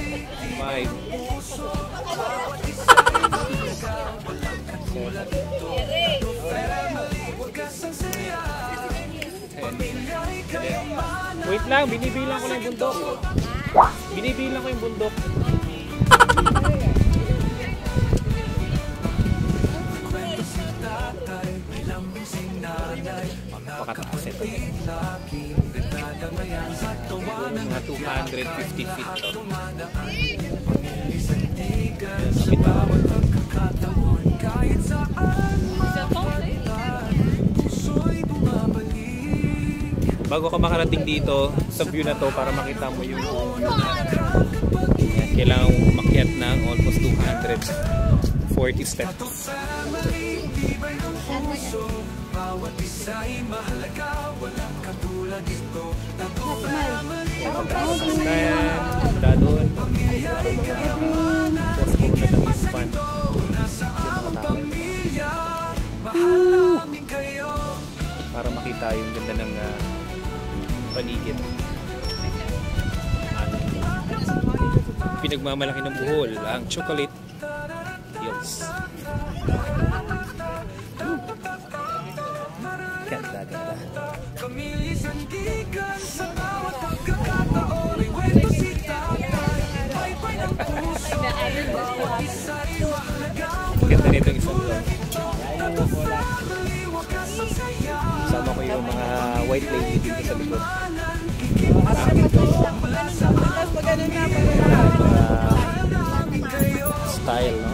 5, 10. Wait lang, binibilang ko lang yung bundok. Binibilang ko yung bundok. Napakataas ito. Mga 250 feet to. Bago ka makarating dito sa view na to para makita mo yung yan, kailangan umakyat ng almost 240 steps. Kaya mula doon para makita yung ganda ng paligid. Ang pinagmamalaki ng Bohol, ang Chocolate Hills. Ganda, ganda. Ganda nitong isang to. Sama ko yung mga white lady dito sa likod. Style, no?